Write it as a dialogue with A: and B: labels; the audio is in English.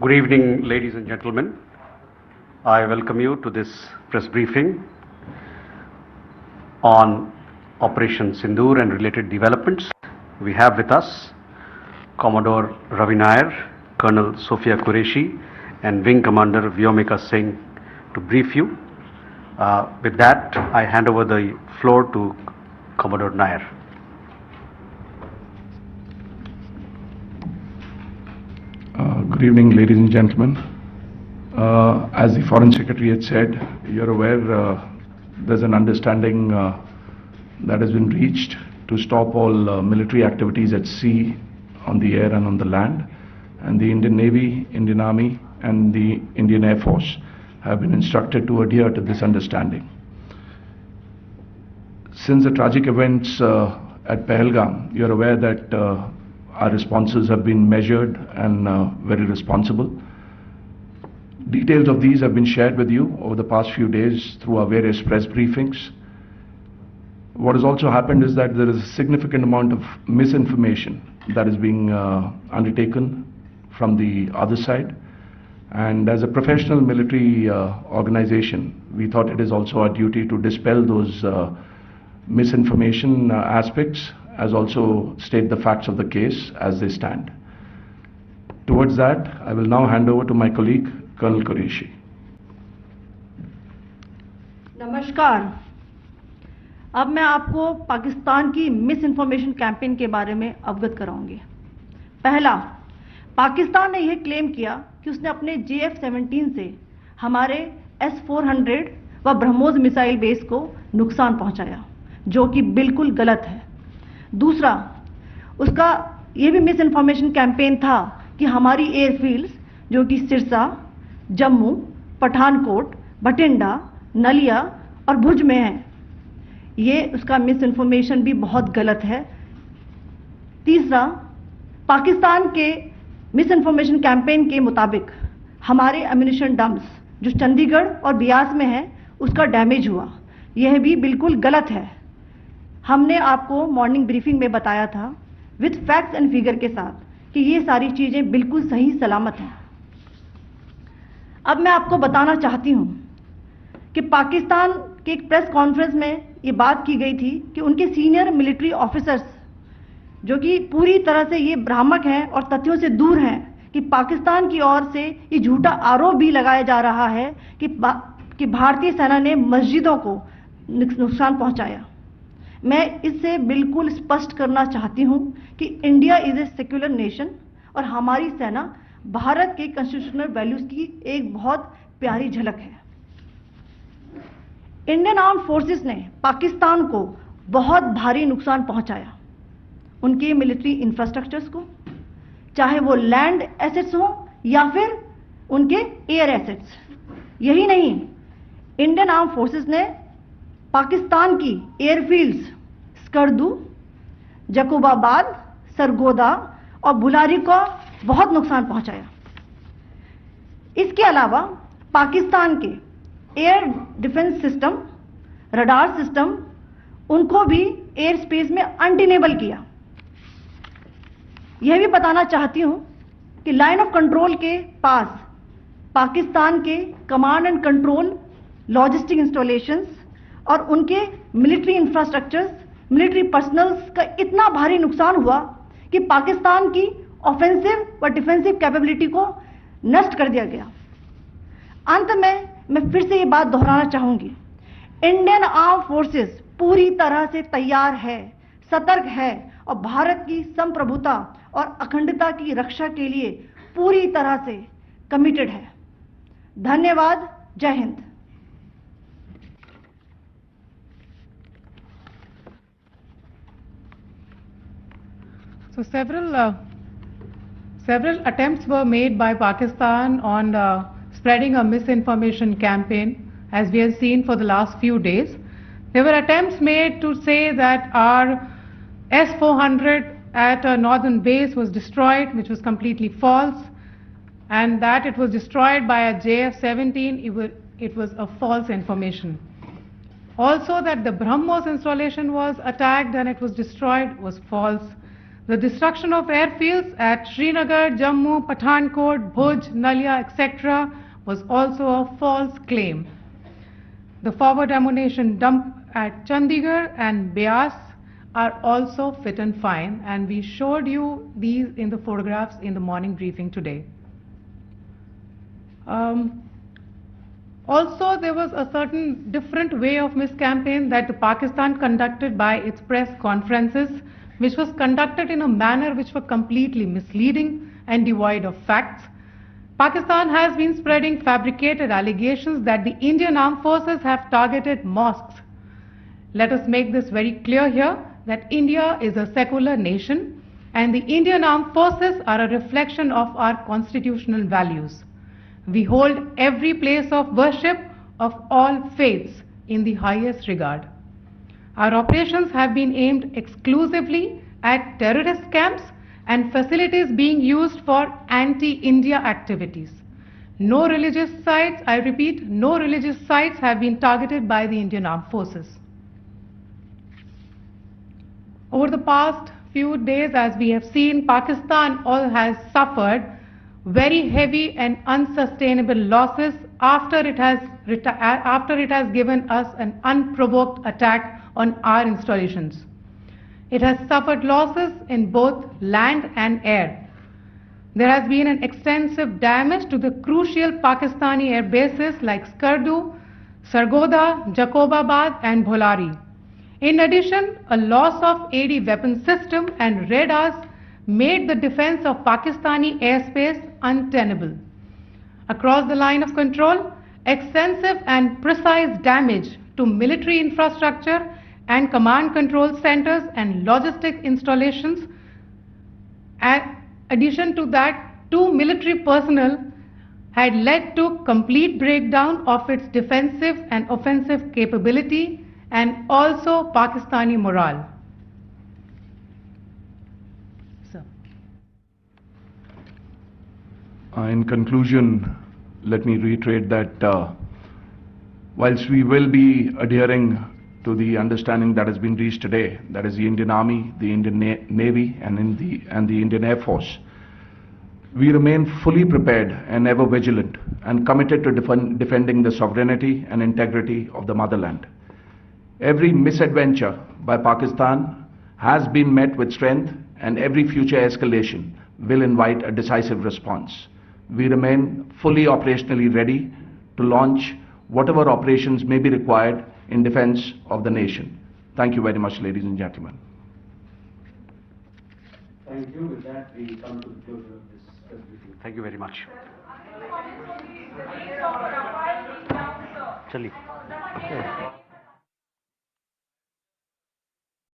A: Good evening, ladies and gentlemen. I welcome you to this press briefing on Operation Sindoor and related developments. We have with us Commodore Ravi Nair, Col Sofiya Qureshi, and Wing Commander Vyomika Singh to brief you. With that, I hand over the floor to Commodore Nair.
B: Good evening, ladies and gentlemen. As the Foreign Secretary had said, you're aware there's an understanding that has been reached to stop all military activities at sea, on the air and on the land. And the Indian Navy, Indian Army and the Indian Air Force have been instructed to adhere to this understanding. Since the tragic events at Pahalgam, you're aware that our responses have been measured and very responsible. Details of these have been shared with you over the past few days through our various press briefings. What has also happened is that there is a significant amount of misinformation that is being undertaken from the other side. And as a professional military organization, we thought it is also our duty to dispel those misinformation aspects, as also state the facts of the case as they stand. Towards that, I will now hand over to my colleague, Col Qureshi.
C: नमस्कार। अब मैं आपको पाकिस्तान की miss information campaign के बारे में अवगत कराऊंगी। पहला, पाकिस्तान ने यह क्लेम किया कि उसने अपने JF-17 से हमारे S-400 व ब्रह्मोस मिसाइल बेस को नुकसान पहुंचाया, जो कि बिल्कुल गलत है। दूसरा, उसका यह भी मिस इन्फॉर्मेशन कैंपेन था कि हमारी एयरफील्ड्स जो कि सिरसा, जम्मू, पठानकोट, बठिंडा, नलिया और भुज में हैं, ये उसका मिस इन्फॉर्मेशन भी बहुत गलत है। तीसरा, पाकिस्तान के मिस इन्फॉर्मेशन कैंपेन के मुताबिक हमारे एम्यूनिशन डम्प्स जो चंडीगढ़ और बियास में है उसका डैमेज हुआ, यह भी बिल्कुल गलत है। हमने आपको मॉर्निंग ब्रीफिंग में बताया था विद फैक्ट्स एंड फिगर के साथ कि ये सारी चीजें बिल्कुल सही सलामत हैं। अब मैं आपको बताना चाहती हूं कि पाकिस्तान के एक प्रेस कॉन्फ्रेंस में ये बात की गई थी कि उनके सीनियर मिलिट्री ऑफिसर्स जो कि पूरी तरह से ये भ्रामक हैं और तथ्यों से दूर हैं कि पाकिस्तान की ओर से ये झूठा आरोप भी लगाया जा रहा है कि भारतीय सेना ने मस्जिदों को नुकसान पहुंचाया। मैं इससे बिल्कुल स्पष्ट करना चाहती हूं कि India is a secular nation और हमारी सेना भारत के कॉन्स्टिट्यूशनल वैल्यूज की एक बहुत प्यारी झलक है। इंडियन आर्म फोर्सेस ने पाकिस्तान को बहुत भारी नुकसान पहुंचाया, उनके मिलिट्री इंफ्रास्ट्रक्चर्स को, चाहे वो लैंड एसेट्स हो या फिर उनके एयर एसेट्स। यही नहीं, इंडियन आर्म फोर्सेस ने पाकिस्तान की एयरफील्ड्स स्कर्दू, जकोबाबाद, सरगोदा और बुलारी को बहुत नुकसान पहुंचाया। इसके अलावा पाकिस्तान के air defence system, radar system, उनको भी एयर स्पेस में अनडिनेबल किया। यह भी बताना चाहती हूं कि लाइन ऑफ कंट्रोल के पास पाकिस्तान के command and control logistic installations और उनके मिलिट्री इंफ्रास्ट्रक्चर्स, मिलिट्री पर्सनल्स का इतना भारी नुकसान हुआ कि पाकिस्तान की ऑफेंसिव व डिफेंसिव कैपेबिलिटी को नष्ट कर दिया गया। अंत में मैं फिर से ये बात दोहराना चाहूंगी, इंडियन आर्म फोर्सेस पूरी तरह से तैयार है, सतर्क है और भारत की संप्रभुता और अखंडता की रक्षा के लिए पूरी तरह से कमिटेड है। धन्यवाद। जय Hind.
D: So several attempts were made by Pakistan on spreading a misinformation campaign, as we have seen for the last few days. There were attempts made to say that our S-400 at a northern base was destroyed, which was completely false, and that it was destroyed by a JF-17. It was a false information. Also that the BrahMos installation was attacked and it was destroyed was false. The destruction of airfields at Srinagar, Jammu, Pathankot, Bhuj, Nalia, etc. was also a false claim. The forward ammunition dump at Chandigarh and Beas are also fit and fine, and we showed you these in the photographs in the morning briefing today. Also, there was a certain different way of miscampaign that the Pakistan conducted by its press conferences, which was conducted in a manner which were completely misleading and devoid of facts. Pakistan has been spreading fabricated allegations that the Indian armed forces have targeted mosques. Let us make this very clear here that India is a secular nation and the Indian armed forces are a reflection of our constitutional values. We hold every place of worship of all faiths in the highest regard. Our operations have been aimed exclusively at terrorist camps and facilities being used for anti-India activities. No religious sites, I repeat, no religious sites have been targeted by the Indian armed forces. Over the past few days, as we have seen, Pakistan has suffered very heavy and unsustainable losses after it has given us an unprovoked attack on our installations. It has suffered losses in both land and air. There has been an extensive damage to the crucial Pakistani air bases like Skardu, Sargodha, Jacobabad and Bholari. In addition, a loss of AD weapon system and radars made the defense of Pakistani airspace untenable. Across the line of control, extensive and precise damage to military infrastructure and command control centers and logistic installations. In addition to that, 2 military personnel had led to complete breakdown of its defensive and offensive capability and also Pakistani morale.
B: In conclusion, let me reiterate that whilst we will be adhering to the understanding that has been reached today, that is the Indian Army, the Indian Navy and the Indian Air Force, we remain fully prepared and ever vigilant and committed to defending the sovereignty and integrity of the motherland. Every misadventure by Pakistan has been met with strength and every future escalation will invite a decisive response. We remain fully operationally ready to launch whatever operations may be required in defense of the nation. Thank you very much, ladies and gentlemen.
A: Thank you. With that, we come to the closure of this presentation. Thank you very much. Chali.